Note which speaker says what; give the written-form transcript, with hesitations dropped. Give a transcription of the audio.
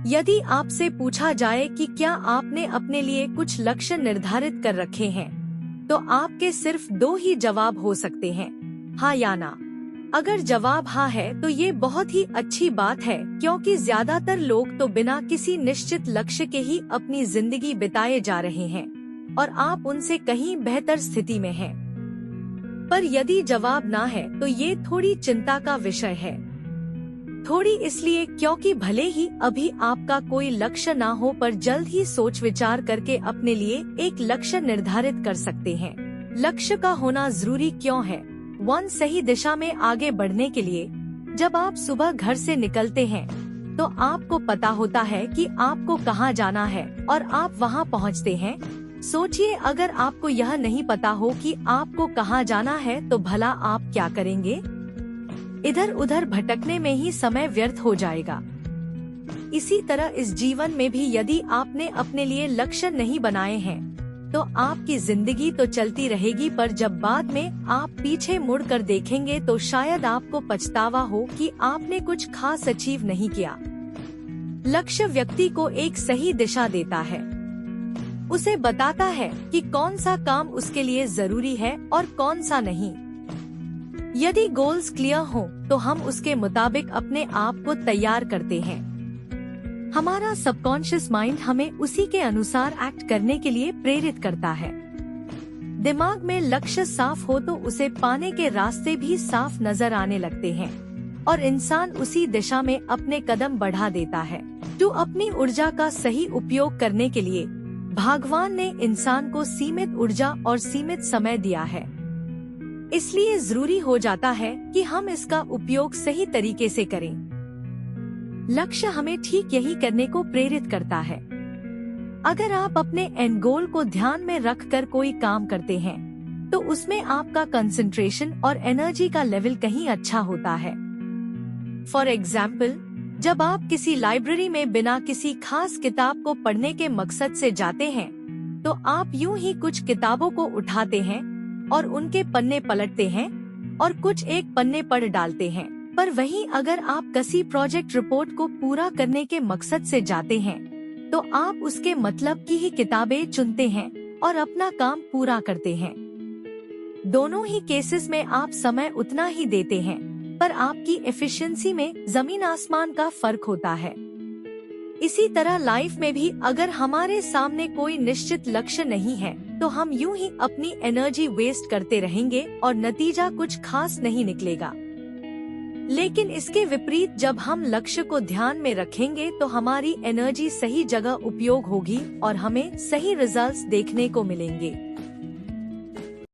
Speaker 1: यदि आपसे पूछा जाए कि क्या आपने अपने लिए कुछ लक्ष्य निर्धारित कर रखे हैं, तो आपके सिर्फ 2 ही जवाब हो सकते हैं, हाँ या ना। अगर जवाब हाँ है तो ये बहुत ही अच्छी बात है, क्योंकि ज्यादातर लोग तो बिना किसी निश्चित लक्ष्य के ही अपनी जिंदगी बिताए जा रहे हैं और आप उनसे कहीं बेहतर स्थिति में हैं। पर यदि जवाब ना है तो ये थोड़ी चिंता का विषय है। थोड़ी इसलिए क्योंकि भले ही अभी आपका कोई लक्ष्य ना हो, पर जल्द ही सोच विचार करके अपने लिए एक लक्ष्य निर्धारित कर सकते हैं। लक्ष्य का होना जरूरी क्यों है? 1 सही दिशा में आगे बढ़ने के लिए जब आप सुबह घर से निकलते हैं तो आपको पता होता है कि आपको कहाँ जाना है और आप वहाँ पहुँचते हैं। सोचिए, अगर आपको यह नहीं पता हो कि आपको कहाँ जाना है तो भला आप क्या करेंगे? इधर उधर भटकने में ही समय व्यर्थ हो जाएगा। इसी तरह इस जीवन में भी यदि आपने अपने लिए लक्ष्य नहीं बनाए हैं तो आपकी जिंदगी तो चलती रहेगी, पर जब बाद में आप पीछे मुड़कर देखेंगे तो शायद आपको पछतावा हो कि आपने कुछ खास अचीव नहीं किया। लक्ष्य व्यक्ति को एक सही दिशा देता है, उसे बताता है कि कौन सा काम उसके लिए जरूरी है और कौन सा नहीं। यदि गोल्स क्लियर हो तो हम उसके मुताबिक अपने आप को तैयार करते हैं। हमारा सबकॉन्शियस माइंड हमें उसी के अनुसार एक्ट करने के लिए प्रेरित करता है। दिमाग में लक्ष्य साफ हो तो उसे पाने के रास्ते भी साफ नजर आने लगते हैं और इंसान उसी दिशा में अपने कदम बढ़ा देता है। तो अपनी ऊर्जा का सही उपयोग करने के लिए भगवान ने इंसान को सीमित ऊर्जा और सीमित समय दिया है, इसलिए जरूरी हो जाता है कि हम इसका उपयोग सही तरीके से करें। लक्ष्य हमें ठीक यही करने को प्रेरित करता है। अगर आप अपने एंड गोल को ध्यान में रखकर कोई काम करते हैं तो उसमें आपका कंसंट्रेशन और एनर्जी का लेवल कहीं अच्छा होता है। फॉर एग्जाम्पल, जब आप किसी लाइब्रेरी में बिना किसी खास किताब को पढ़ने के मकसद से जाते हैं तो आप यूं ही कुछ किताबों को उठाते हैं और उनके पन्ने पलटते हैं और कुछ एक पन्ने पढ़ डालते हैं। पर वहीं अगर आप किसी प्रोजेक्ट रिपोर्ट को पूरा करने के मकसद से जाते हैं तो आप उसके मतलब की ही किताबें चुनते हैं और अपना काम पूरा करते हैं। दोनों ही केसेस में आप समय उतना ही देते हैं, पर आपकी एफिशिएंसी में जमीन आसमान का फर्क होता है। इसी तरह लाइफ में भी अगर हमारे सामने कोई निश्चित लक्ष्य नहीं है तो हम यूं ही अपनी एनर्जी वेस्ट करते रहेंगे और नतीजा कुछ खास नहीं निकलेगा। लेकिन इसके विपरीत जब हम लक्ष्य को ध्यान में रखेंगे तो हमारी एनर्जी सही जगह उपयोग होगी और हमें सही रिजल्ट्स देखने को मिलेंगे।